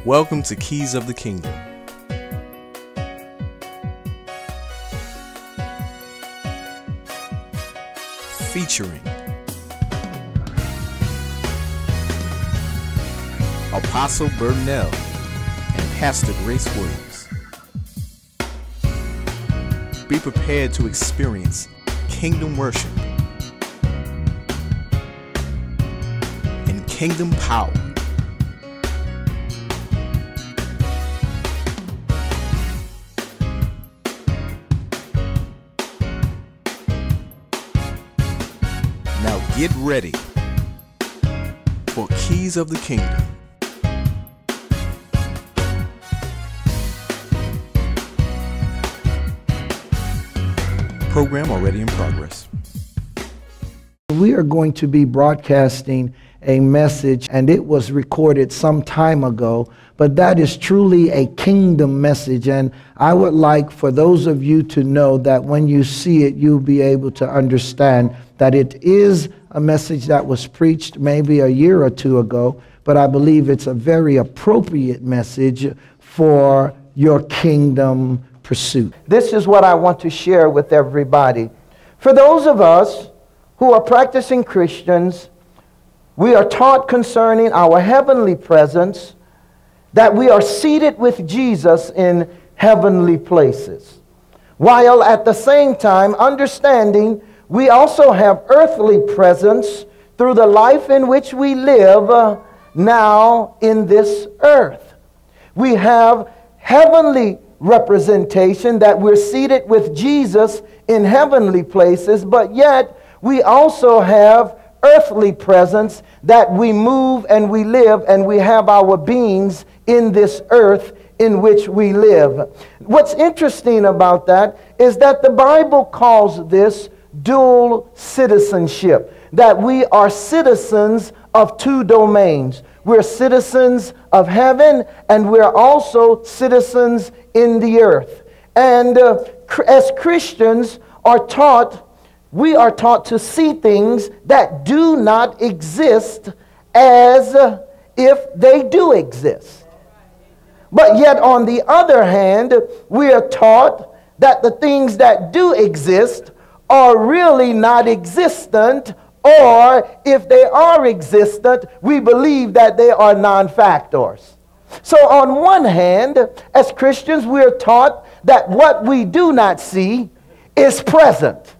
Welcome to Keys of the Kingdom. Featuring Apostle Burnell and Pastor Grace Williams. Be prepared to experience kingdom worship and kingdom power. Now get ready for Keys of the Kingdom. Program already in progress. We are going to be broadcasting a message, and it was recorded some time ago, but that is truly a kingdom message. And I would like for those of you to know that when you see it, you'll be able to understand that it is a message that was preached maybe a year or two ago, but I believe it's a very appropriate message for your kingdom pursuit. This is what I want to share with everybody. For those of us who are practicing Christians, we are taught concerning our heavenly presence that we are seated with Jesus in heavenly places, while at the same time understanding we also have earthly presence through the life in which we live now in this earth. We have heavenly representation that we're seated with Jesus in heavenly places, but yet we also have earthly presence that we move and we live and we have our beings in this earth in which we live. What's interesting about that is that the Bible calls this dual citizenship, that we are citizens of two domains. We're citizens of heaven and we're also citizens in the earth. And as Christians are taught, we are taught to see things that do not exist as if they do exist. But yet on the other hand, we are taught that the things that do exist are really not existent, or if they are existent, we believe that they are non-factors. So on one hand, as Christians, we are taught that what we do not see is present.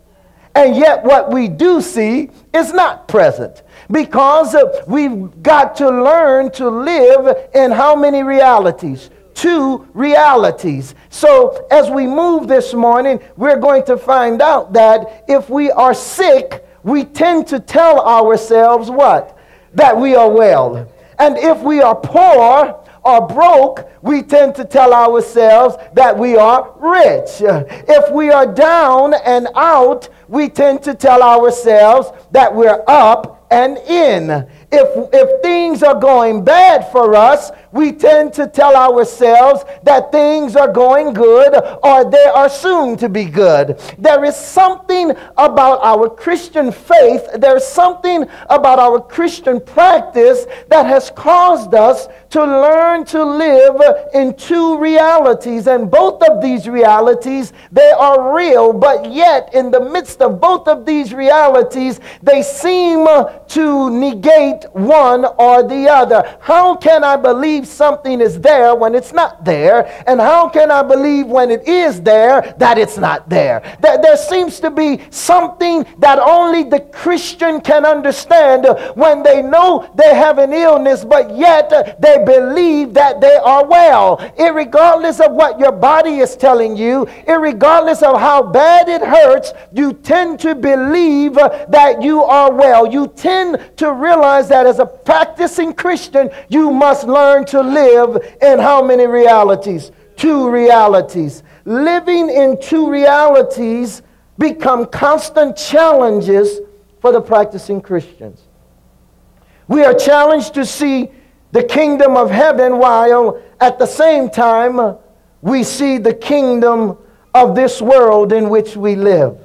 And yet what we do see is not present. Because we've got to learn to live in how many realities? Two realities. So as we move this morning, we're going to find out that if we are sick, we tend to tell ourselves what? That we are well. And if we are poor or broke, we tend to tell ourselves that we are rich. If we are down and out, we tend to tell ourselves that we're up and in. If things are going bad for us, we tend to tell ourselves that things are going good or they are soon to be good. There is something about our Christian faith, there's something about our Christian practice that has caused us to learn to live in two realities. And both of these realities, they are real, but yet in the midst of both of these realities, they seem to negate one or the other. How can I believe something is there when it's not there? And how can I believe when it is there that it's not there? There seems to be something that only the Christian can understand when they know they have an illness, but yet they believe that they are well. Irregardless of what your body is telling you, irregardless of how bad it hurts, you tend to believe that you are well. You tend to realize that as a practicing Christian, you must learn to live in how many realities? Two realities. Living in two realities become constant challenges for the practicing Christians. We are challenged to see the kingdom of heaven while at the same time we see the kingdom of this world in which we live.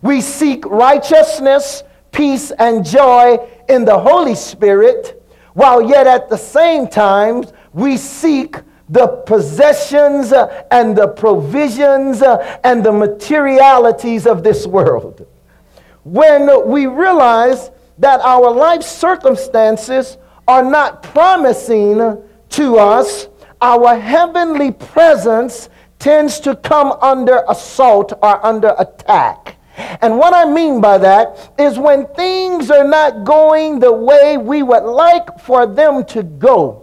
We seek righteousness, peace, and joy in the Holy Spirit, while yet at the same time we seek the possessions and the provisions and the materialities of this world. When we realize that our life circumstances are not promising to us, our heavenly presence tends to come under assault or under attack. And what I mean by that is when things are not going the way we would like for them to go,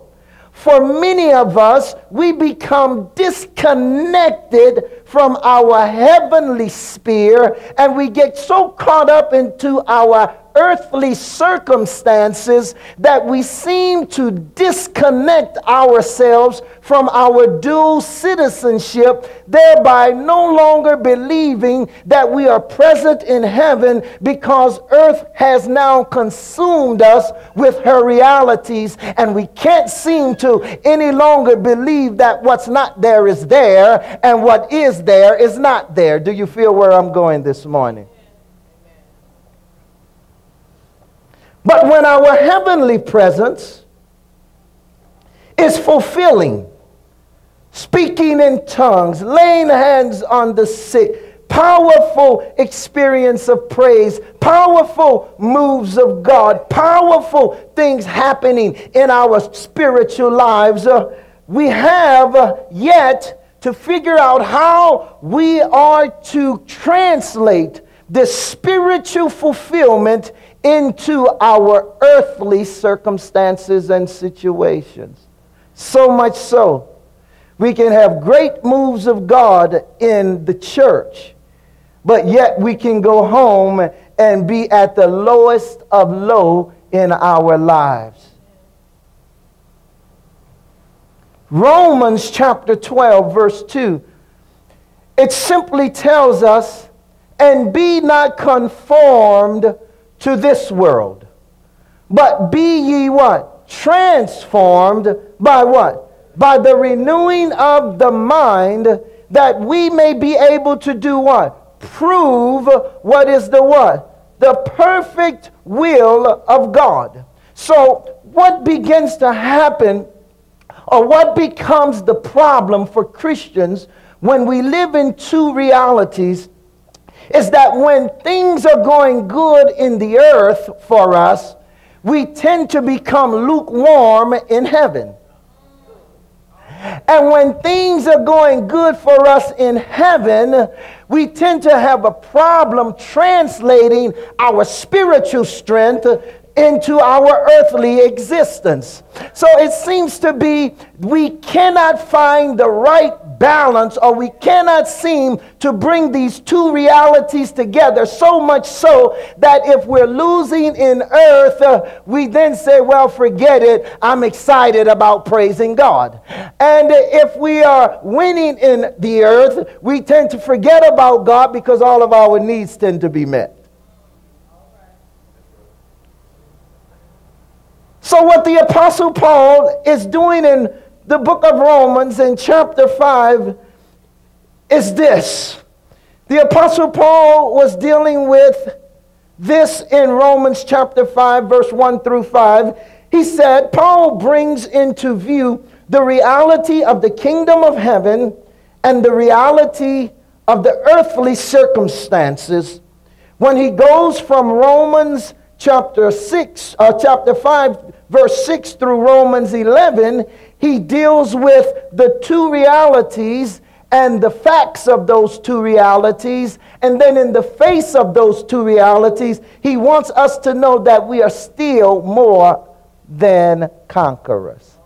for many of us, we become disconnected from our heavenly sphere, and we get so caught up into our earthly circumstances that we seem to disconnect ourselves from our dual citizenship, thereby no longer believing that we are present in heaven, because earth has now consumed us with her realities, and we can't seem to any longer believe that what's not there is there, and what is there is not there. Do you feel where I'm going this morning? But when our heavenly presence is fulfilling, speaking in tongues, laying hands on the sick, powerful experience of praise, powerful moves of God, powerful things happening in our spiritual lives, we have yet to figure out how we are to translate this spiritual fulfillment into our earthly circumstances and situations. So much so, we can have great moves of God in the church, but yet we can go home and be at the lowest of low in our lives. Romans chapter 12, verse 2, it simply tells us, and be not conformed to this world, but be ye what? Transformed by what? By the renewing of the mind, that we may be able to do what? Prove what is the what? The perfect will of God. So what begins to happen, or what becomes the problem for Christians when we live in two realities, is that when things are going good in the earth for us, we tend to become lukewarm in heaven. And when things are going good for us in heaven, we tend to have a problem translating our spiritual strength into our earthly existence. So it seems to be we cannot find the right balance, or we cannot seem to bring these two realities together, so much so that if we're losing in earth, we then say, well, forget it, I'm excited about praising God. And if we are winning in the earth, we tend to forget about God because all of our needs tend to be met. So what the Apostle Paul is doing in the book of Romans in chapter 5 is this. The Apostle Paul was dealing with this in Romans chapter 5, verse 1 through 5. He said, Paul brings into view the reality of the kingdom of heaven and the reality of the earthly circumstances when he goes from Romans chapter 5, verse 6 through Romans 11. He deals with the two realities and the facts of those two realities. And then in the face of those two realities, he wants us to know that we are still more than conquerors.